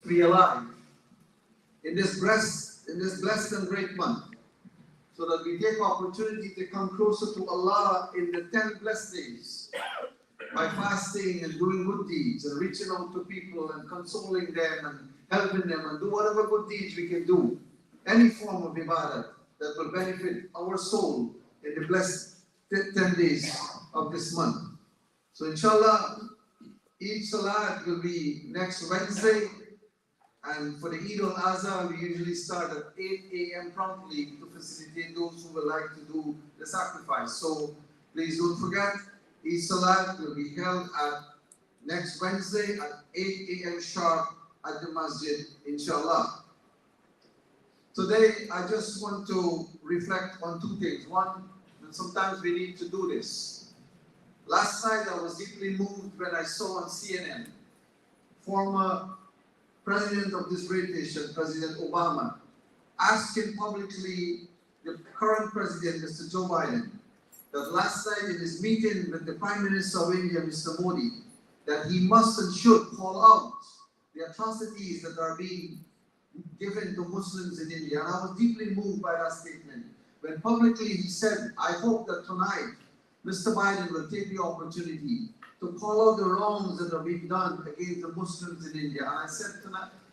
be alive in this blessed and great month, so that we take opportunity to come closer to Allah in the 10 blessed days by fasting and doing good deeds and reaching out to people and consoling them and helping them and do whatever good deeds we can do. Any form of ibadah that will benefit our soul in the blessed 10 days of this month. So inshallah, each salat will be next Wednesday, and for the Eid al-Azha we usually start at 8 a.m. promptly to facilitate those who would like to do the sacrifice. So please don't forget, each salat will be held at next Wednesday at 8 a.m. sharp at the masjid, inshallah. Today I just want to reflect on two things. One, that sometimes we need to do this. Last night I was deeply moved when I saw on CNN former President of this great nation, President Obama, asking publicly the current President, Mr. Joe Biden, that last night in his meeting with the Prime Minister of India, Mr. Modi, that he must and should call out the atrocities that are being given to Muslims in India. And I was deeply moved by that statement. When publicly he said, I hope that tonight Mr. Biden will take the opportunity to call out the wrongs that are being done against the Muslims in India. And I said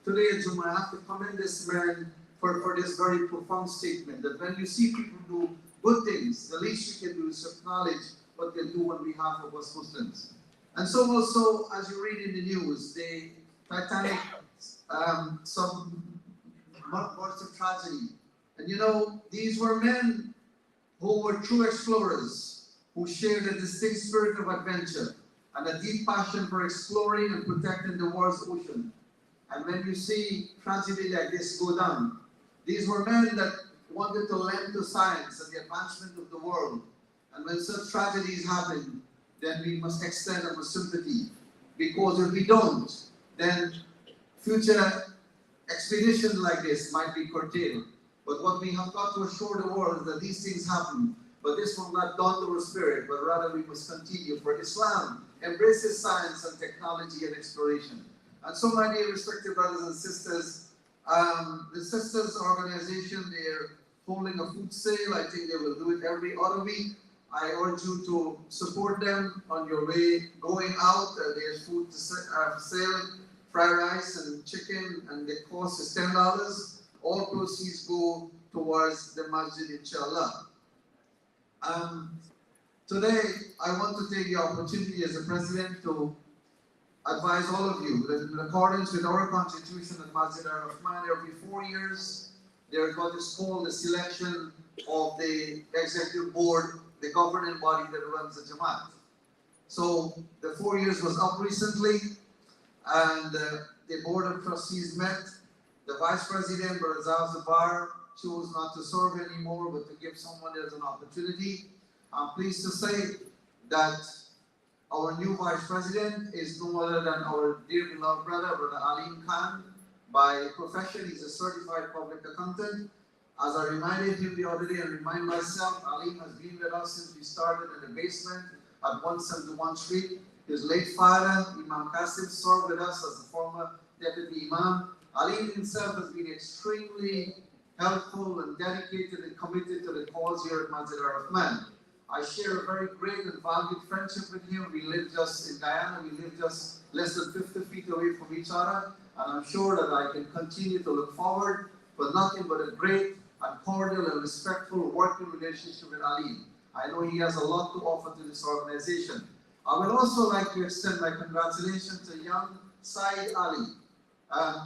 today at Jumu'ah, I have to commend this man for this very profound statement, that when you see people do good things, the least you can do is acknowledge what they do on behalf of us Muslims. And so also, as you read in the news, the Titanic, some words of tragedy. And you know, these were men who were true explorers, who shared a distinct spirit of adventure and a deep passion for exploring and protecting the world's ocean. And when you see tragedy like this go down, these were men that wanted to lend to science and the advancement of the world. And when such tragedies happen, then we must extend our sympathy. Because if we don't, then future expeditions like this might be curtailed. But what we have got to assure the world is that these things happen, but this will not daunt our spirit, but rather we must continue. For Islam embraces science and technology and exploration. And so, my dear respected brothers and sisters, the Sisters Organization, they're holding a food sale. I think they will do it every other week. I urge you to support them on your way going out. There's food for sale, fried rice and chicken, and the cost is $10. All proceeds go towards the masjid, inshallah. Today, I want to take the opportunity as a president to advise all of you that in accordance with our constitution at Masjid Ar-Rahman, every 4 years, there is what is called the selection of the executive board, the governing body that runs the Jamaat. So the 4 years was up recently, and the board of trustees met. The vice president, Brother Zabar, chose not to serve anymore, but to give someone else an opportunity. I'm pleased to say that our new vice president is no other than our dear beloved brother, Brother Alim Khan. By profession, he's a certified public accountant. As I reminded him the other day and remind myself, Alim has been with us since we started in the basement at 171 Street. His late father, Imam Qasim, served with us as the former deputy imam. Alim himself has been extremely helpful and dedicated and committed to the cause here at Masjid Ar-Rahman. I share a very great and valued friendship with him. We live just in Guyana, we live just less than 50 feet away from each other, and I'm sure that I can continue to look forward for nothing but a great and cordial and respectful working relationship with Alim. I know he has a lot to offer to this organization. I would also like to extend my congratulations to young Saeed Ali,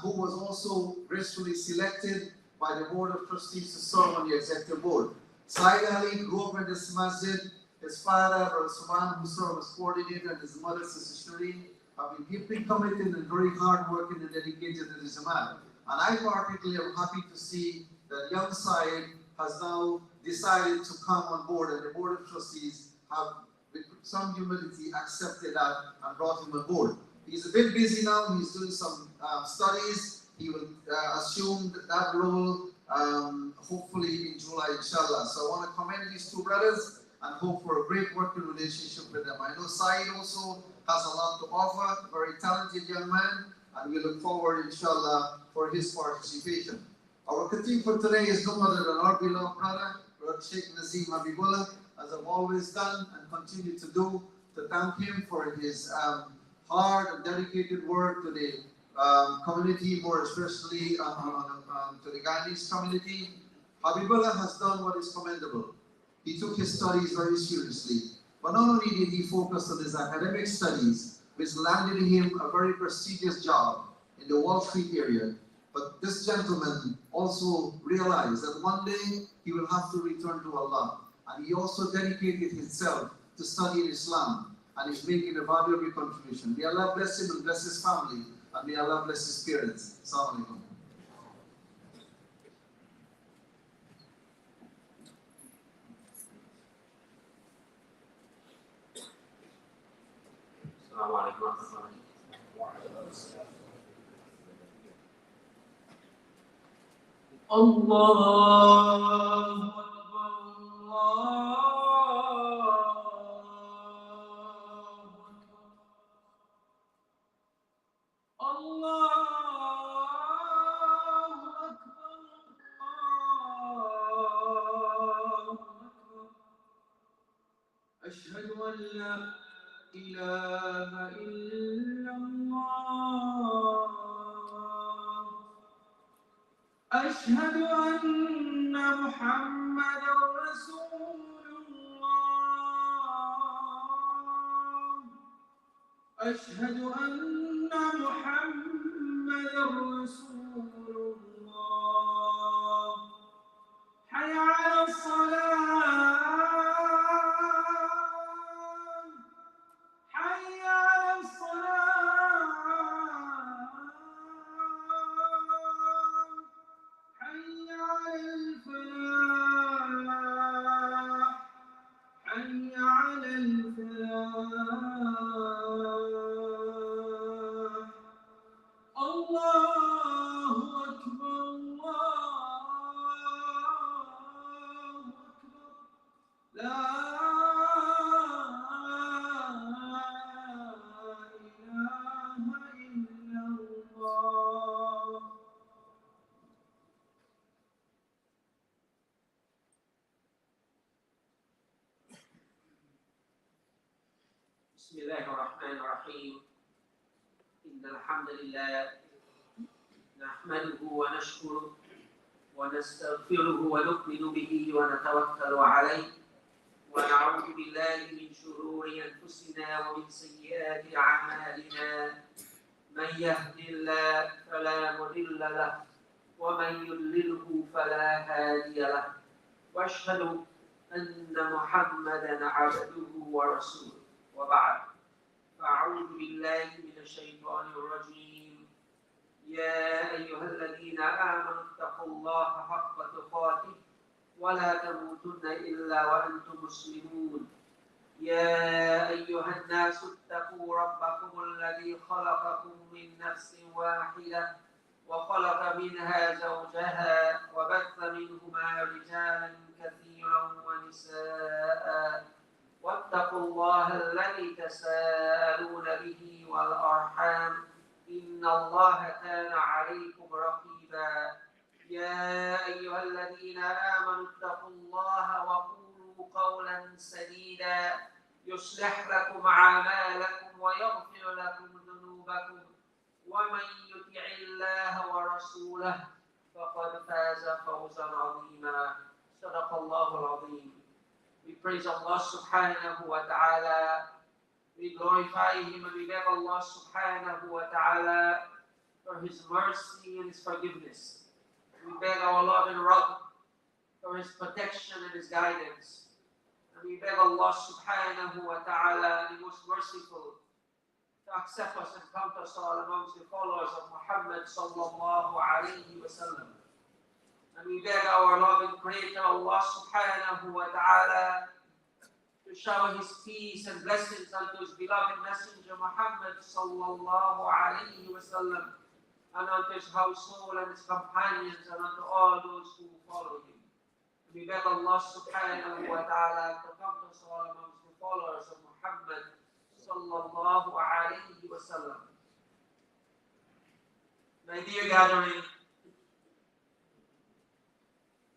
who was also gracefully selected by the Board of Trustees to serve on the Executive Board. Saeed Ali grew up in this masjid. His father, Brother Subhan, who served as coordinator, and his mother, Sister Shireen, have been deeply committed and very hard-working and dedicated to the Jamaat. And I particularly am happy to see that young Saeed has now decided to come on board, and the Board of Trustees have, with some humility, accepted that and brought him on board. He's a bit busy now. He's doing some studies. He will assume that role hopefully in July, inshallah. So I want to commend these two brothers and hope for a great working relationship with them. I know Saeed also has a lot to offer, very talented young man, and we look forward, inshallah, for his participation. Our khatib for today is no other than our beloved brother Shaykh Raihaan Habibullah, as I've always done and continue to do, to thank him for his hard and dedicated work to the community, more especially to the Ghanese community. Habibullah has done what is commendable. He took his studies very seriously. But not only did he focus on his academic studies, which landed him a very prestigious job in the Wall Street area, but this gentleman also realized that one day he will have to return to Allah. And he also dedicated himself to studying Islam, and is making a valuable contribution. May Allah bless him and bless his family, and may Allah bless his parents. Assalamu alaikum. Assalamu alaikum. Allah أشهد أن لا إله إلا الله أشهد أن محمدا رسول الله أشهد أن محمدا رسول الله حي على الصلاة بسم الله الرحمن الرحيم إن الحمد لله نحمده ونشكره ونستغفره ونؤمن به ونتوكل عليه ونعوذ بالله من شرور أنفسنا ومن سيئات أعمالنا من يهد الله فلا مضل له ومن يضلله فلا هادي له وأشهد أن محمدا عبده ورسوله وبعد فأعوذ بالله من الشيطان الرجيم يا أيها الذين آمنوا اتقوا الله حق تقاته ولا تموتن إلا وأنتم مسلمون يا أيها الناس اتقوا ربكم الذي خلقكم من نفس واحدة وخلق منها زوجها وبث منهما رجالا كثيرا ونساء واتقوا الله الذي تساءلون به والأرحام إن الله كان عليكم رقيبا يا أيها الذين آمنوا اتقوا الله وقولوا قولا سديدا يصلح لكم أعمالكم ويغفر لكم ذنوبكم ومن يطع الله ورسوله فقد فاز فوزا عظيما صدق الله العظيم. We praise Allah subhanahu wa ta'ala, we glorify Him, and we beg Allah subhanahu wa ta'ala for His mercy and His forgiveness. We beg our Lord and Rabb for His protection and His guidance. And we beg Allah subhanahu wa ta'ala, the most merciful, to accept us and count us all amongst the followers of Muhammad sallallahu alayhi wa sallam. And we beg our loving Creator, Allah subhanahu wa ta'ala, to shower His peace and blessings unto His beloved Messenger Muhammad sallallahu alayhi wa sallam, and unto His household and His companions, and unto all those who follow Him. And we beg Allah subhanahu wa ta'ala to count us all amongst the followers of Muhammad sallallahu alayhi wa sallam. My dear gathering,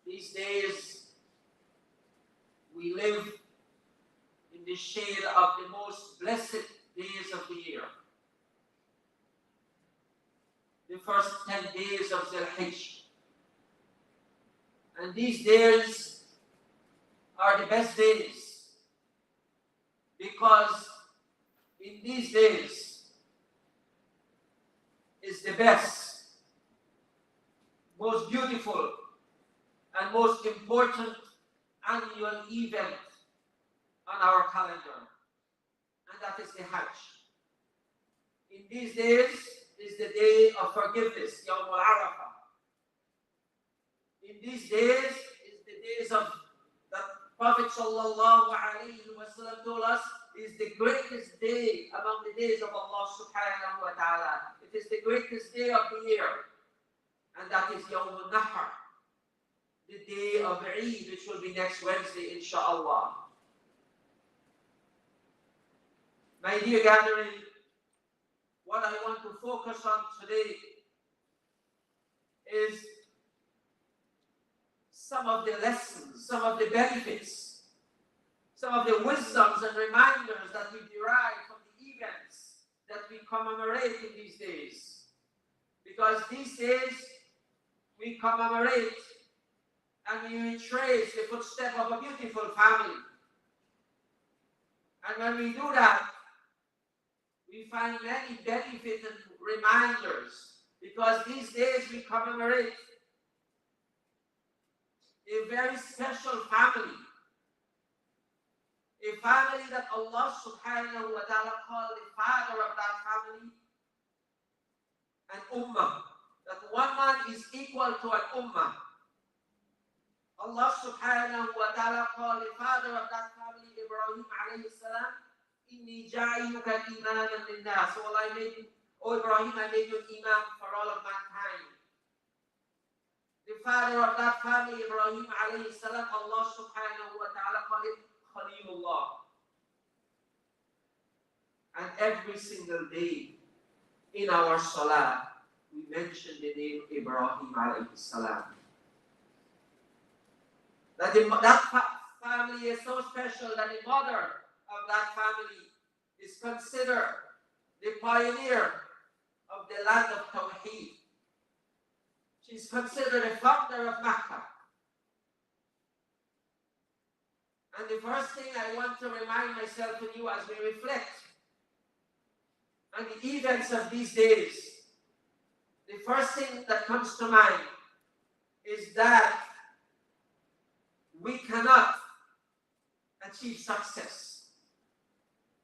these days we live in the shade of the most blessed days of the year. The first 10 days of Dhul Hijj. And these days are the best days because in these days is the best, most beautiful, and most important annual event on our calendar, and that is the Hajj. In these days is the day of forgiveness, Yawm al-Arafah. In these days is the days of that Prophet sallallahu alayhi wa sallam told us is the greatest day among the days of Allah subhanahu wa ta'ala. It is the greatest day of the year, and that is Yawm al-Nahr, the day of Eid, which will be next Wednesday, inshallah. My dear gathering, what I want to focus on today is some of the lessons, some of the benefits, some of the wisdoms and reminders that we derive from the events that we commemorate in these days. Because these days we commemorate and we retrace the footsteps of a beautiful family. And when we do that, we find many benefits and reminders, because these days we commemorate a very special family, a family that Allah subhanahu wa ta'ala called the father of that family an ummah, that one man is equal to an ummah. Allah subhanahu wa ta'ala called the father of that family, Ibrahim alayhi salam, Inni ja'iluka imaman linnas. So I made you, O Ibrahim, I made you an imam for all of mankind. The father of that family, Ibrahim alayhi salam, Allah subhanahu wa ta'ala called him Khalilullah. And every single day in our salah, we mention the name Ibrahim alayhi salam. That family is so special that the mother of that family is considered the pioneer of the land of Tawheed. She's considered the founder of Makkah. And the first thing I want to remind myself and you as we reflect on the events of these days, the first thing that comes to mind is that we cannot achieve success.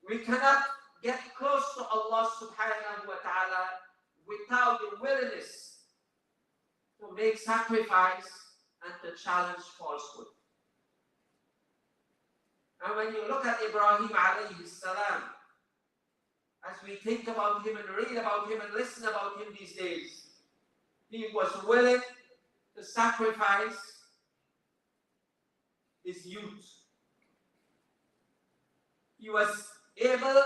We cannot get close to Allah subhanahu wa ta'ala without the willingness to make sacrifice and to challenge falsehood. And when you look at Ibrahim alayhi salam, as we think about him and read about him and listen about him these days, he was willing to sacrifice his youth. He was able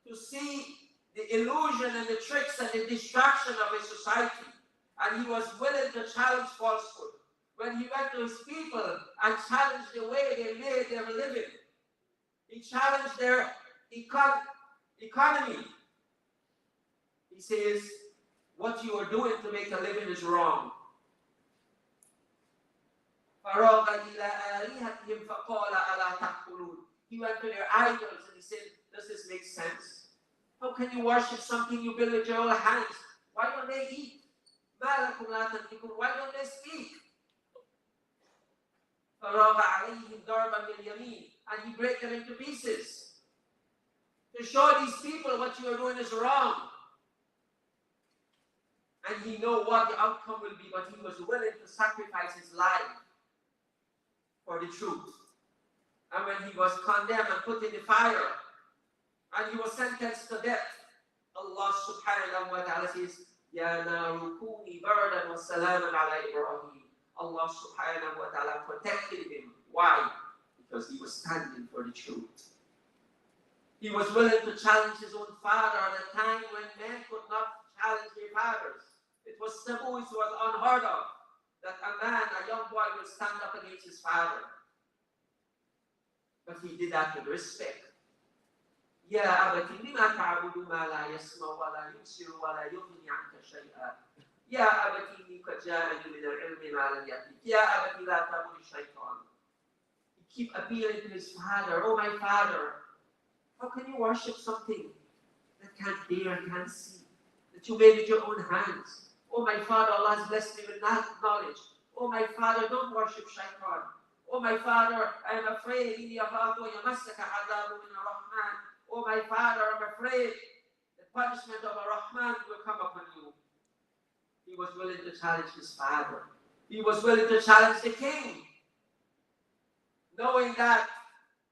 to see the illusion and the tricks and the distraction of his society, and he was willing to challenge falsehood. When he went to his people and challenged the way they made their living, he challenged their economy. He says, what you are doing to make a living is wrong. He went to their idols and he said, does this make sense? How can you worship something you build with your own hands? Why don't they eat? Why don't they speak? And he break them into pieces to show these people what you are doing is wrong. And he know what the outcome will be, but he was willing to sacrifice his life for the truth. And when he was condemned and put in the fire, and he was sentenced to death, Allah subhanahu wa ta'ala says, Ya naru kuni bardan wa salaman ala Ibrahim. Allah subhanahu wa ta'ala protected him. Why? Because he was standing for the truth. He was willing to challenge his own father at a time when men could not challenge their fathers. The It was taboo, it was unheard of that a young boy, will stand up against his father. But he did that with respect. يا أبت لما تعبد ما لا يسمع ولا يبصر ولا يغني عنك شيئا يا أبت إني قد جاءني من العلم ما لم يأتك يا أبت لا تعبد الشيطان. He keep appealing to his father. Oh, my father, how can you worship something that can't hear, can't see, that you made with your own hands? Oh, my father, Allah has blessed me with knowledge. Oh, my father, don't worship shaitan. Oh, my father, I am afraid. إني أخاف أن يمسك عذاب من الرحمن. Oh, my father, I'm afraid the punishment of Ar-Rahman will come upon you. He was willing to challenge his father. He was willing to challenge the king, knowing that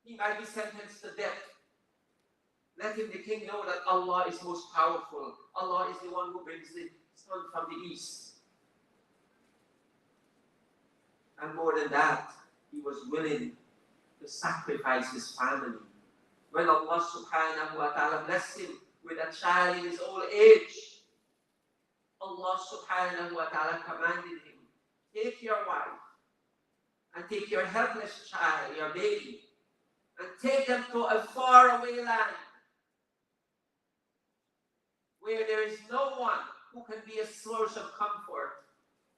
he might be sentenced to death. Letting the king know that Allah is most powerful. Allah is the one who brings the sun from the east. And more than that, he was willing to sacrifice his family. When Allah subhanahu wa ta'ala blessed him with a child in his old age, Allah subhanahu wa ta'ala commanded him, take your wife and take your helpless child, your baby, and take them to a faraway land where there is no one who can be a source of comfort.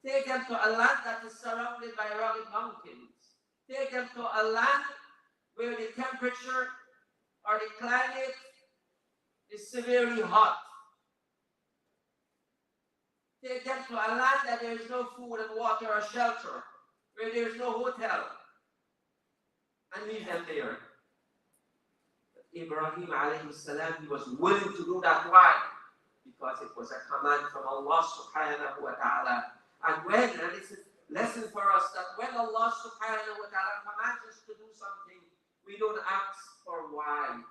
Take them to a land that is surrounded by rugged mountains. Take them to a land where the temperature or the climate is severely hot. Take them to a land that there is no food and water or shelter, where there is no hotel, and leave them there. But Ibrahim alayhi salam, he was willing to do that. Why? Because it was a command from Allah subhanahu wa ta'ala. And it's a lesson for us, that when Allah subhanahu wa ta'ala commands us to do something, we don't ask for why.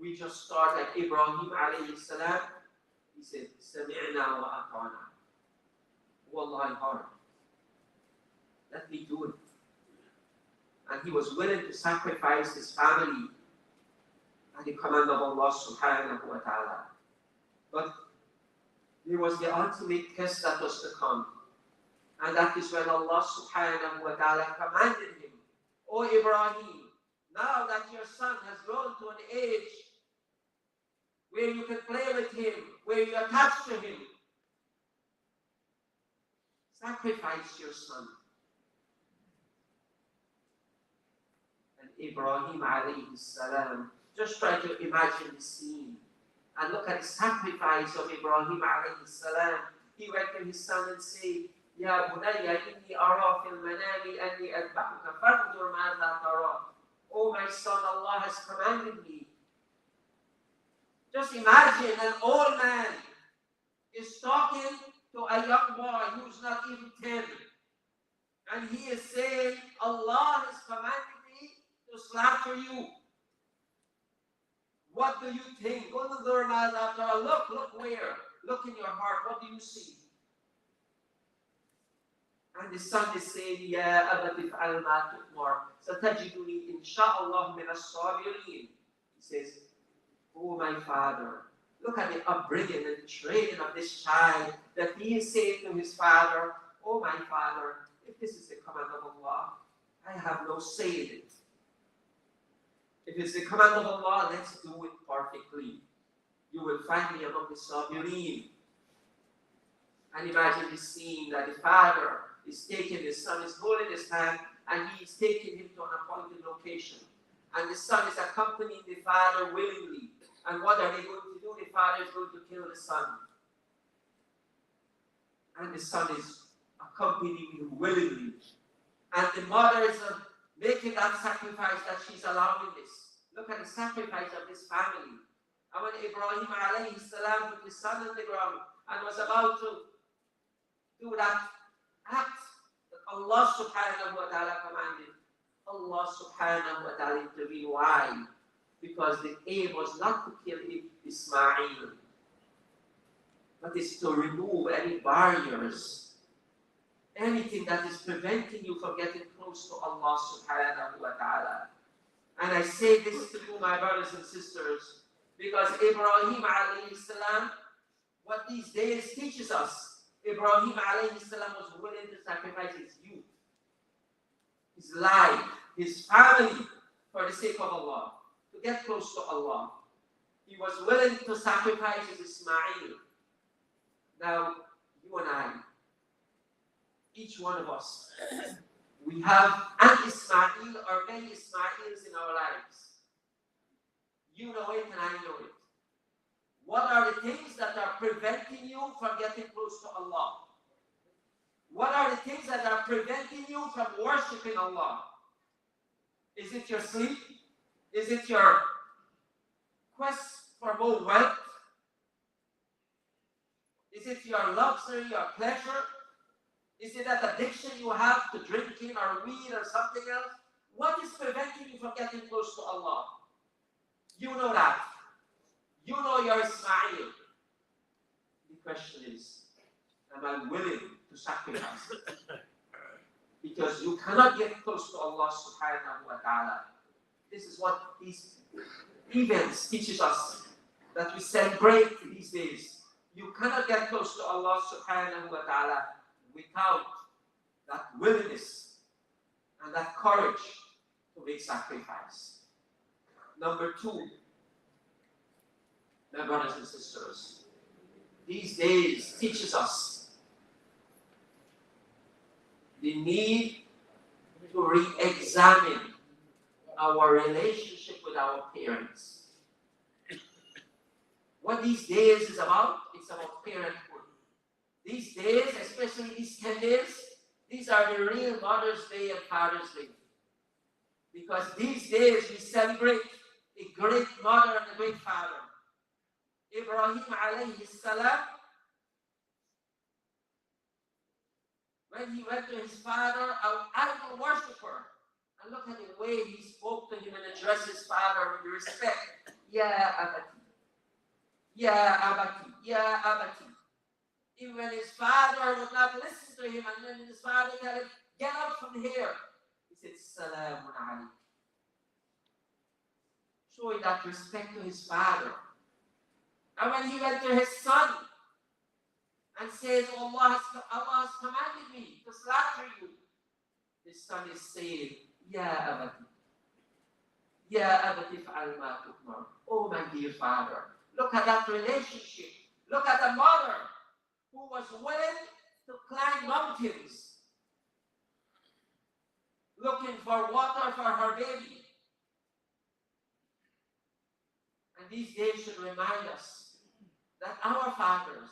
We just start like Ibrahim alayhi salam. He said, Sami'na wa ata'na. Wallahi hard. Let me do it. And he was willing to sacrifice his family at the command of Allah subhanahu wa ta'ala. But there was the ultimate test that was to come. And that is when Allah subhanahu wa ta'ala commanded him, O Ibrahim, now that your son has grown to an age where you can play with him, where you attach to him, sacrifice your son. And Ibrahim alayhi salam, just try to imagine the scene and look at the sacrifice of Ibrahim alayhi salam. He went to his son and said, Ya bunayya inni ara fil manami anni adba'uka fanzur madha tara. Oh my son, Allah has commanded me. Just imagine an old man is talking to a young boy who's not even 10. And he is saying, Allah has commanded me to slaughter you. What do you think? Look where? Look in your heart. What do you see? And the son is saying, Ya abati fa'al ma tu'mar, satajiduni insha'Allah min as-sabirin. He says, Oh my father, look at the upbringing and training of this child, that he is saying to his father, Oh my father, if this is the command of Allah, I have no say in it. If it's the command of Allah, let's do it perfectly. You will find me among the sabirin. And imagine the scene that the father is taking his son, is holding his hand, and he is taking him to an appointed location. And the son is accompanying the father willingly. And what are they going to do? The father is going to kill the son. And the son is accompanying him willingly. And the mother is making that sacrifice, that she's allowing this. Look at the sacrifice of this family. And when Ibrahim alayhi salam put his son on the ground and was about to do that act that Allah subhanahu wa ta'ala commanded, Allah subhanahu wa ta'ala intervened. Why? Because the aim was not to kill Ismail, but it's to remove any barriers, anything that is preventing you from getting close to Allah subhanahu wa ta'ala. And I say this to you, my brothers and sisters, because Ibrahim alayhi salam What these days teaches us, Ibrahim alayhi salam was willing to sacrifice his youth, his life, his family for the sake of Allah, to get close to Allah. He was willing to sacrifice his Ismail. Now, you and I, each one of us, we have an Ismail or many Ismails in our lives. You know it and I know it. What are the things that are preventing you from getting close to Allah? What are the things that are preventing you from worshiping Allah? Is it your sleep? Is it your quest for more wealth? Is it your luxury or pleasure? Is it that addiction you have to drinking or weed or something else? What is preventing you from getting close to Allah? You know that. You know your Ismail. The question is, am I willing to sacrifice it? Because you cannot get close to Allah subhanahu wa ta'ala. This is what these events teaches us, that we celebrate these days. You cannot get close to Allah subhanahu wa ta'ala without that willingness and that courage to make sacrifice. Number two, my brothers and sisters, these days teaches us the need to re-examine our relationship with our parents. What these days is about, it's about parenthood. These days, especially these 10 days, these are the real Mother's Day and Father's Day. Because these days we celebrate a great mother and a great father. Ibrahim alayhi salam, when he went to his father, an idol worshiper, and look at the way he spoke to him and addressed his father with respect. Ya abati, ya abati, ya abati. Even when his father would not listen to him, and then his father told him, get up from here, he said, Salamun alayk. Showing that respect to his father. And when he went to his son and says, Allah has commanded me to slaughter you, his son is saying, Ya abati, Ya abati fa'al ma tu'mar. Oh my dear father, look at that relationship. Look at the mother who was willing to climb mountains looking for water for her baby. And these days should remind us that our fathers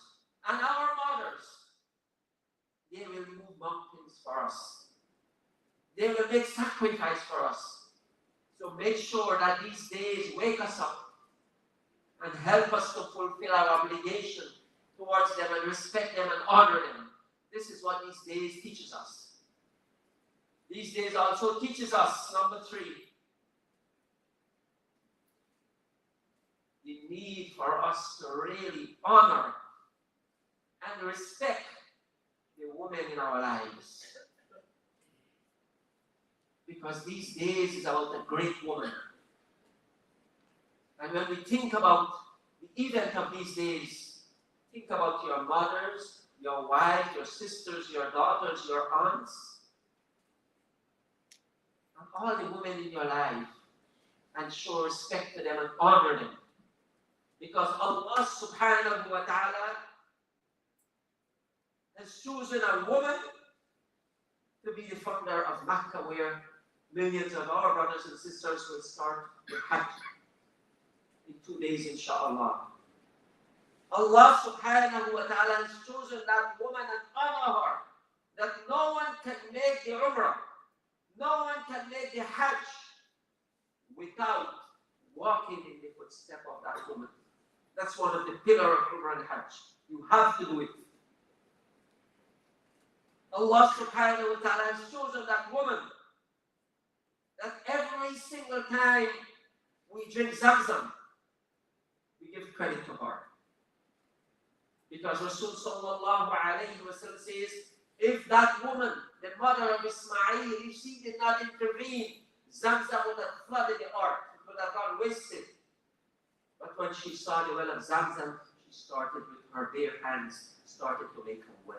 and our mothers, they will move mountains for us. They will make sacrifice for us. So make sure that these days wake us up and help us to fulfill our obligation towards them and respect them and honor them. This is what these days teaches us. These days also teaches us, number 3, the need for us to really honor and respect the women in our lives. Because these days is about a great woman. And when we think about the event of these days, think about your mothers, your wives, your sisters, your daughters, your aunts, and all the women in your life, and show respect to them and honor them. Because Allah subhanahu wa ta'ala has chosen a woman to be the founder of Makkah, where millions of our brothers and sisters will start with Hajj in 2 days, inshallah. Allah subhanahu wa ta'ala has chosen that woman and honor her, that no one can make the Umrah, no one can make the Hajj without walking in the footsteps of that woman. That's one of the pillars of Umrah and Hajj. You have to do it. Allah subhanahu wa ta'ala has chosen that woman, that every single time we drink Zamzam, we give credit to her. Because Rasul sallallahu alayhi wa sallam says, if that woman, the mother of Ismail, if she did not intervene, Zamzam would have flooded the earth. It would have gone wasted. But when she saw the well of Zamzam, she started with her bare hands started to make a well.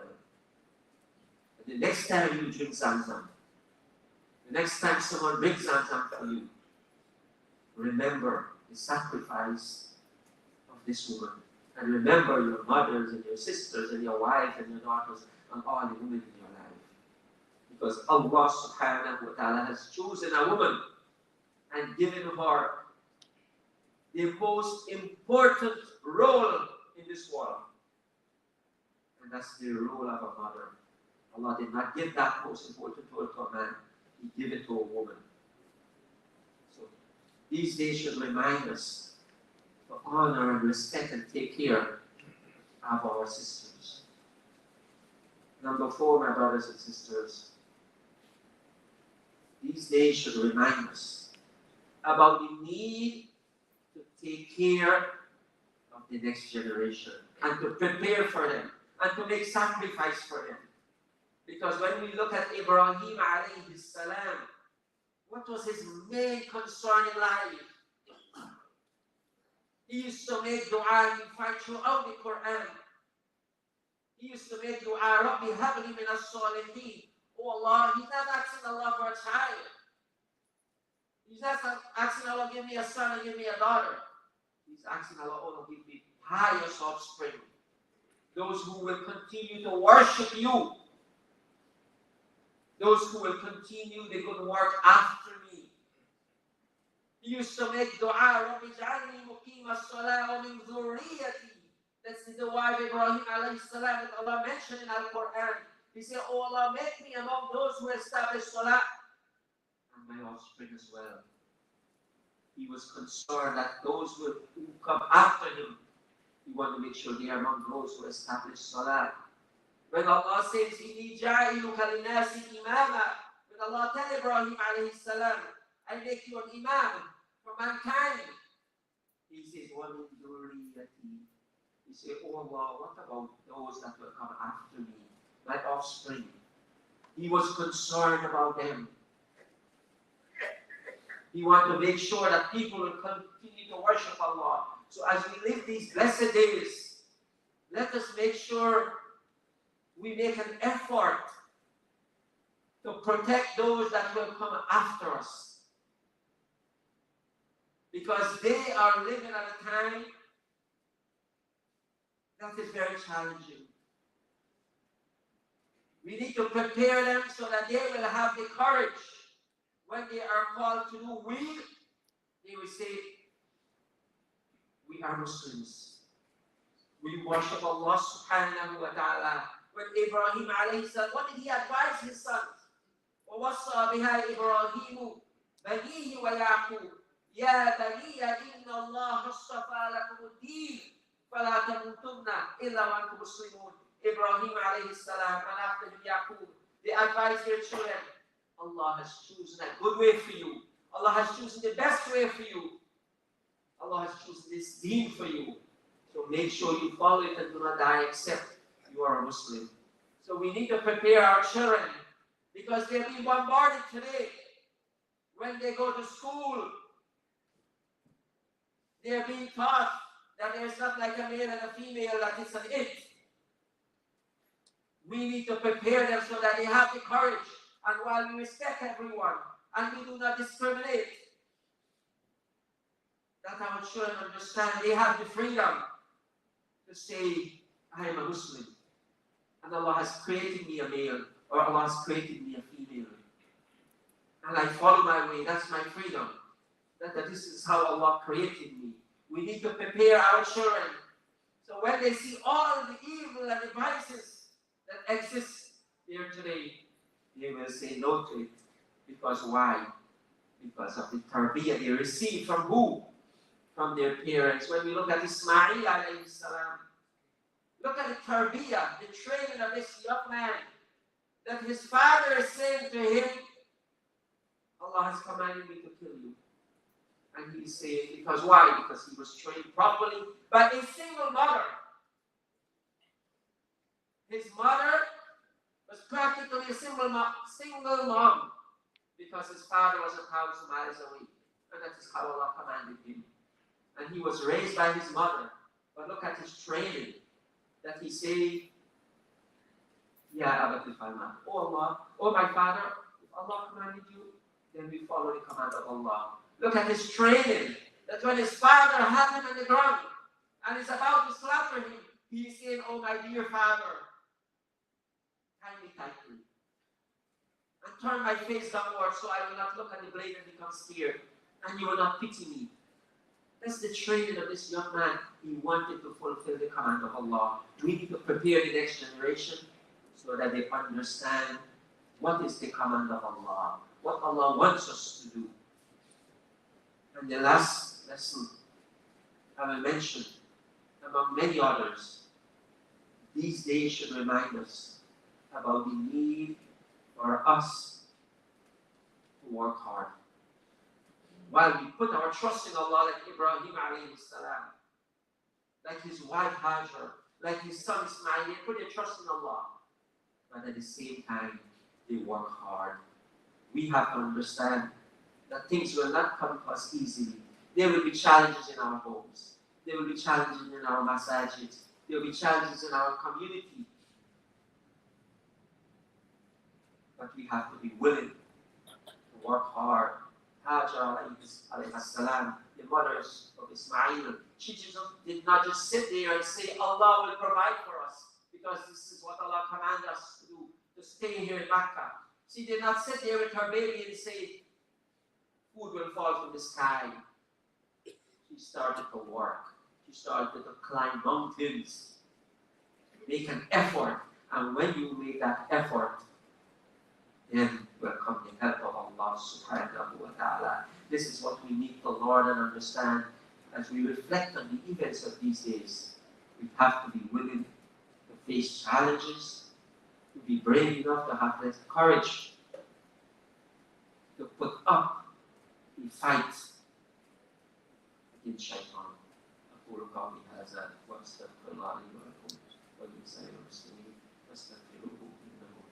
And the next time you drink Zamzam, the next time someone brings Zamzam for you, remember the sacrifice of this woman. And remember your mothers and your sisters and your wives and your daughters and all the women in your life. Because Allah subhanahu wa ta'ala has chosen a woman and given her the most important role in this world. And that's the role of a mother. Allah did not give that most important role to a man. He gave it to a woman. So these days should remind us to honor and respect and take care of our sisters. Number 4, my brothers and sisters, these days should remind us about the need to take care of the next generation and to prepare for them and to make sacrifice for them. Because when we look at Ibrahim alayhi salam, what was his main concern in life? He used to make dua, you find throughout the Quran. He used to make dua, Rabbi habli min as-salihin. Oh Allah, he's not asking Allah for a child. He's not asking Allah, give me a son and give me a daughter. He's asking Allah, oh, give me pious offspring. Those who will continue to worship you. Those who will continue the good work after me. He used to make dua, Rabbi ja'alni muqima as-salah wa min dhurriyyati. That's the dua of Ibrahim alayhi salam that Allah mentioned in Al-Quran. He said, oh Allah, make me among those who establish salah and my offspring as well. He was concerned that those who come after him, he wanted to make sure they are among those who establish salah. When Allah says, Inni ja'iluka linnasi imama, when Allah tell Ibrahim alayhi salam, I make you an imam for mankind. He says, وَمِن ذُرِّيَّتِي. He said, oh Allah, what about those that will come after me, my offspring? He was concerned about them. He wanted to make sure that people will continue to worship Allah. So as we live these blessed days, let us make sure we make an effort to protect those that will come after us. Because they are living at a time that is very challenging. We need to prepare them so that they will have the courage when they are called to do will. They will say, we are Muslims. We worship Allah subhanahu wa ta'ala. When Ibrahim alayhi salam, what did he advise his sons? وَوَصَّى بِهَا إِبْرَاهِيمُ بَنِيهِ وَيَعْقُوبُ يَا بَنِيَّ إِنَّ اللَّهَ اصْطَفَى لَكُمُ الدِّينَ فَلَا تَمُوتُنَّ إِلَّا وَأَنْتُمْ مُسْلِمُونَ. Ibrahim alayhi salam and after him Yaqub, they advise their children, Allah has chosen a good way for you. Allah has chosen the best way for you. Allah has chosen this deen for you. So make sure you follow it and do not die except you are a Muslim. So we need to prepare our children because they're being bombarded today. When they go to school, they're being taught that there's not like a male and a female, that it's an it. We need to prepare them so that they have the courage, and while we respect everyone and we do not discriminate, that our children understand they have the freedom to say, I am a Muslim and Allah has created me a male or Allah has created me a female and I follow my way. That's my freedom. That this is how Allah created me. We need to prepare our children so when they see all the evil and the vices that exist here today, they will say no to it. Because why? Because of the tarbiyah they receive from who? From their parents. When we look at Ismail alayhi salam, look at the tarbiyah, the training of this young man, that his father is saying to him, Allah has commanded me to kill you. And he is saying, because why? Because he was trained properly by a single mother. His mother was practically a single mom because his father was 1,000 miles away. And that is how Allah commanded him. And he was raised by his mother. But look at his training. that he say, Ya Abati Falma, oh Allah, oh my father, if Allah commanded you, then we follow the command of Allah. Look at his training, that when his father had him on the ground and is about to slaughter him, he is saying, oh my dear father, tie me tightly and turn my face downward so I will not look at the blade and become scared, and you will not pity me. That's the training of this young man. He wanted to fulfill the command of Allah. We need to prepare the next generation so that they understand what is the command of Allah, what Allah wants us to do. And the last lesson I will mention, among many others, these days should remind us about the need for us to work hard. While we put our trust in Allah, like Ibrahim alayhi salam, like his wife Hajar, like his son Ismail, they put their trust in Allah. But at the same time, they work hard. We have to understand that things will not come to us easily. There will be challenges in our homes. There will be challenges in our masajids. There will be challenges in our community. But we have to be willing to work hard. Hajar alayhi salam, the mothers of Ismail, she did not just sit there and say, Allah will provide for us, because this is what Allah commanded us to do, to stay here in Makkah. She did not sit there with her baby and say, food will fall from the sky. She started to work. She started to climb mountains, make an effort. And when you make that effort, then will come the help of Allah subhanahu wa ta'ala. This is what we need to learn and understand as we reflect on the events of these days. We have to be willing to face challenges, to be brave enough to have the courage to put up a fight against shaitan. أقول قولي هذا وأستغفر الله لي ولكم ولسائر المسلمين فاستغفروه إنه هو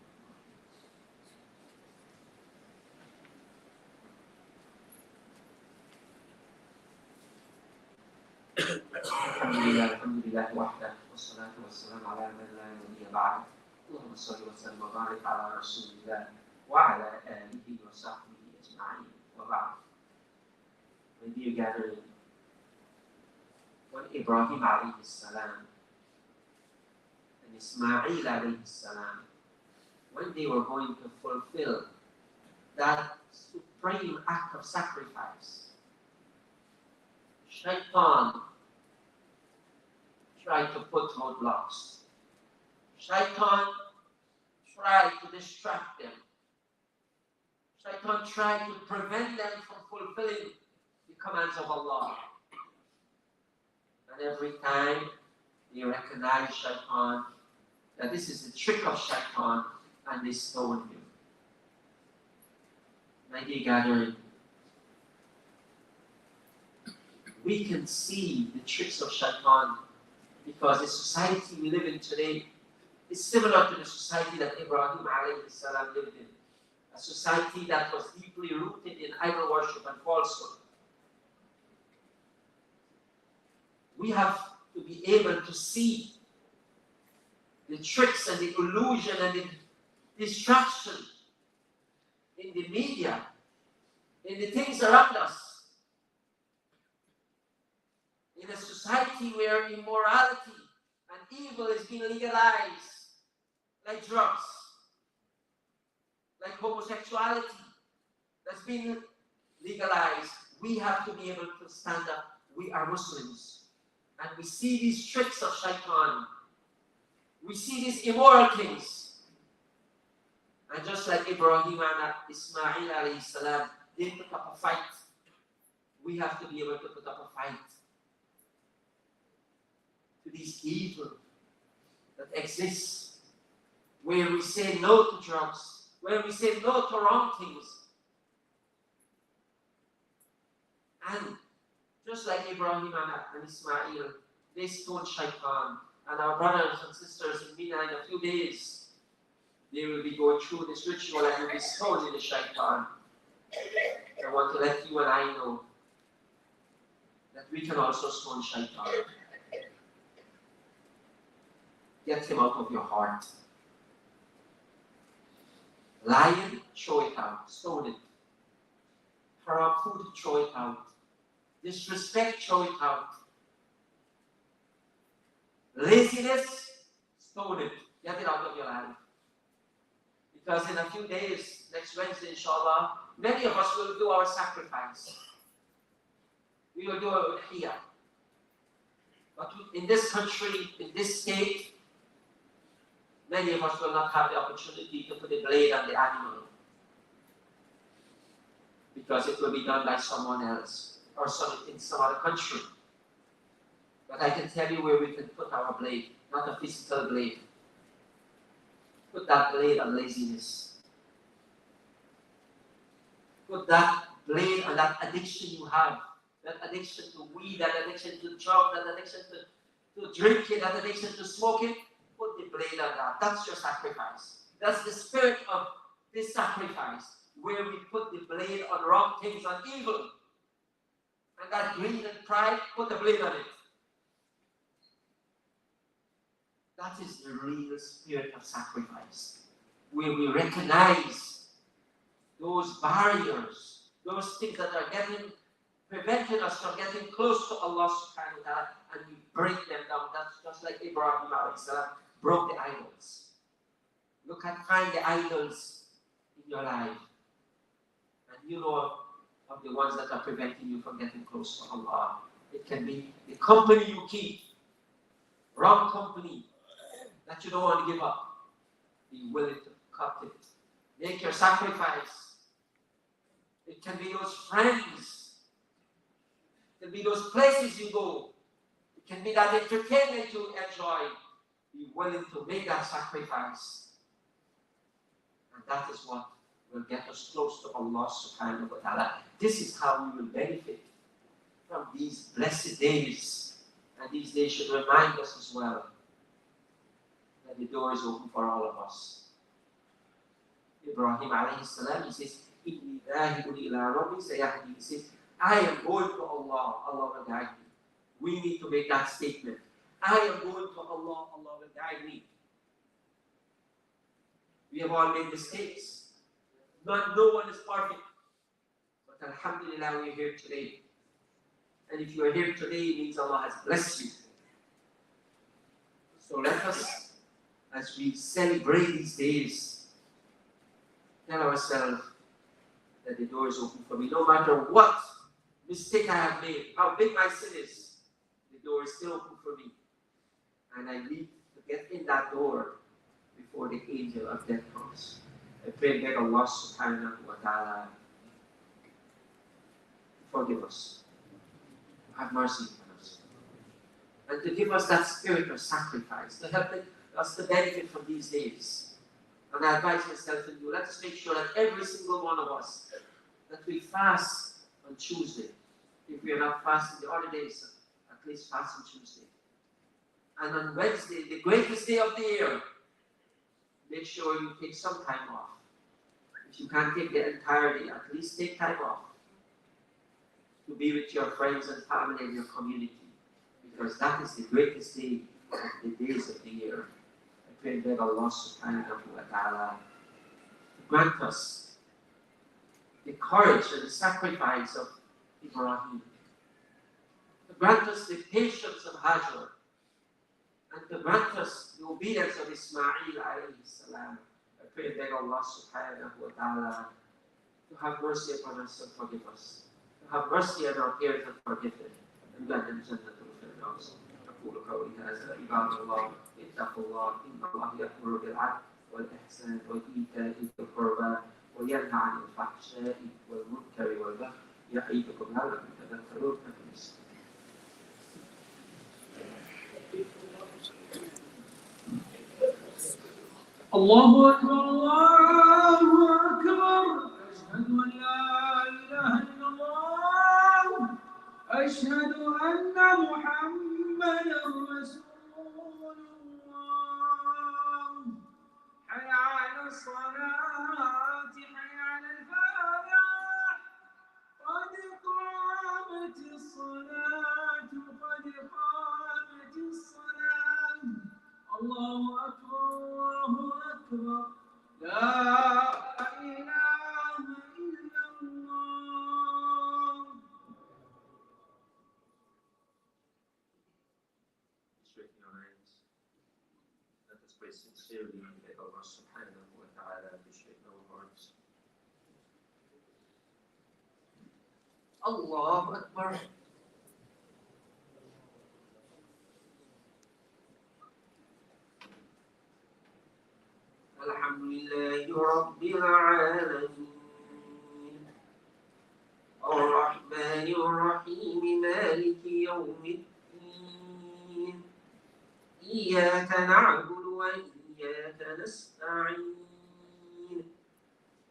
الحمد لله وحده والصلاة والسلام على من لا نبي بعده. اللهم صل وسلم وبارك على رسول الله وعلى آله وصحبه أجمعين وبعد. My dear gathering, when Ibrahim alayhi salam and Ismail alayhi salam, when they were going to fulfill that supreme act of sacrifice, Shaitan tried to put roadblocks. Shaitan tried to distract them. Shaitan tried to prevent them from fulfilling the commands of Allah. And every time they recognize Shaitan, that this is the trick of Shaitan, and they stone him. My dear gathering, we can see the tricks of Shaitan because the society we live in today is similar to the society that Ibrahim alayhi salam lived in. A society that was deeply rooted in idol worship and falsehood. We have to be able to see the tricks and the illusion and the distraction in the media, in the things around us. In a society where immorality and evil is being legalized, like drugs, like homosexuality, that's been legalized, we have to be able to stand up. We are Muslims, and we see these tricks of Shaitan. We see these immoral things. And just like Ibrahim and Ismail alayhi salam, they put up a fight. We have to be able to put up a fight to these evil that exists, where we say no to drugs, where we say no to wrong things. And just like Ibrahim and Ismail, they stoned Shaitan. And our brothers and sisters in Mina, in a few days, they will be going through this ritual and will be stoned in the Shaitan. I want to let you and I know that we can also stone Shaitan. get him out of your heart. Lying, show it out, stone it. Haram food, throw it out. Disrespect, throw it out. Laziness, stone it. Get it out of your life. Because in a few days, next Wednesday, inshallah, many of us will do our sacrifice. We will do our udhiyah. But in this country, in this state, many of us will not have the opportunity to put a blade on the animal. Because it will be done by someone else or in some other country. But I can tell you where we can put our blade, not a physical blade. Put that blade on laziness. Put that blade on that addiction you have. That addiction to weed, that addiction to drug, that addiction to drinking, that addiction to smoking. Put the blade on that. That's your sacrifice. That's the spirit of this sacrifice, where we put the blade on wrong things, on evil. And that greed and pride, put the blade on it. That is the real spirit of sacrifice, where we recognize those barriers, those things that are preventing us from getting close to Allah subhanahu wa ta'ala, and we break them down. That's just like Ibrahim alayhi salam broke the idols. Find the idols in your life, and you know of the ones that are preventing you from getting close to Allah. It can be the company you keep, wrong company that you don't want to give up. Be willing to cut it. Make your sacrifice. It can be those friends. It can be those places you go. It can be that entertainment you enjoy. Be willing to make that sacrifice. And that is what will get us close to Allah subhanahu wa ta'ala. This is how we will benefit from these blessed days. And these days should remind us as well that the door is open for all of us. Ibrahim alayhi salam, he says, Inni dhahibun ila rabbi sayahdi. He says, I am going to Allah, Allah will guide me. We need to make that statement. I am going to Allah, Allah will guide me. We have all made mistakes. No one is perfect. But alhamdulillah, we are here today. And if you are here today, it means Allah has blessed you. So let us, as we celebrate these days, tell ourselves that the door is open for me. No matter what mistake I have made, how big my sin is, the door is still open for me. And I need to get in that door before the angel of death comes. I pray and beg Allah subhanahu wa ta'ala to forgive us, to have mercy on us, and to give us that spirit of sacrifice, to help us to benefit from these days. And I advise myself and you, let us make sure that every single one of us, that we fast on Tuesday. If we are not fasting the other days, at least fast on Tuesday. And on Wednesday, the greatest day of the year, make sure you take some time off. If you can't take the entire day, at least take time off to be with your friends and family and your community. Because that is the greatest day of the days of the year. I pray that Allah subhanahu wa ta'ala grant us the courage and the sacrifice of Ibrahim. To grant us the patience of Hajar. And to grant us the obedience of Ismail alayhi salam. I pray and beg Allah subhanahu wa ta'ala to have mercy upon us and forgive us. To have mercy on our parents and forgive them. And grant them Jannah al-Firdaus. أقول قولي هذا عباد الله اتقوا الله إن الله يأمر بالعدل والإحسان وإيتاء ذي القربى وينهى عن الفحشاء والمنكر والبغي يعظكم لعلكم تذكرون. الله أكبر الله أكبر أشهد أن لا إله إلا الله أشهد أن محمدا رسول الله حي على الصلاة حي على الفلاح قد قامت الصلاة قد قامت الصلاة الله أكبر لا إله إلا الله. Straighten your hands. Let us pray sincerely and beg Allah subhanahu wa ta'ala to straighten our hearts. Allahu Akbar. Alhamdulillahi Rabbil Alamin. Ar-Rahman Ar-Rahim Maliki Yawmiddin. إياك نعبد وإياك نستعين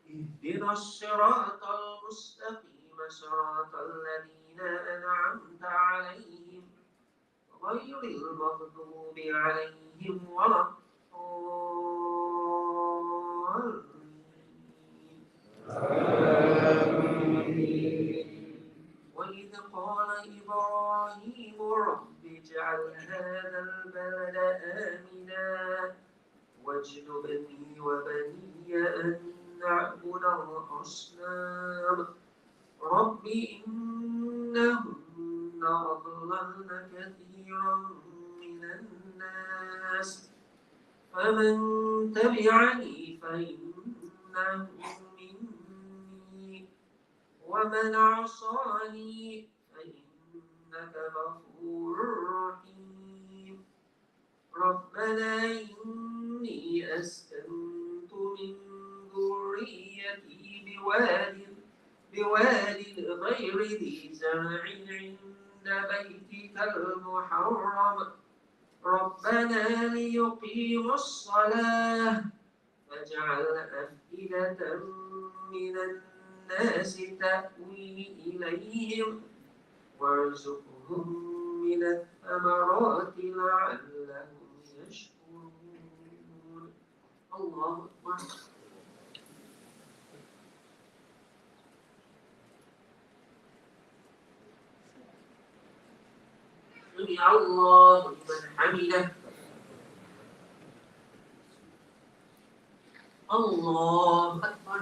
اهدنا الصراط المستقيم صراط الذين أنعمت عليهم غير المغضوب عليهم ولا الضالين. وإذ قال إبراهيم رب اجعل هذا البلد آمنا واجنبني وبني أن نعبد الأصنام رب إنهن أضللن كثيرا من الناس فمن تبعني فإنه مني ومن عصاني فإنك غفور رحيم. ربنا إني أسكنت من ذريتي بواد غير ذي زرع عند بيتك المحرم ربنا ليقيموا الصلاة فاجعل أفئدة من الناس تأوي إليهم وارزقهم من الثمرات لعلهم يشكرون. الله أكبر. سمع الله لمن حمده. الله أكبر.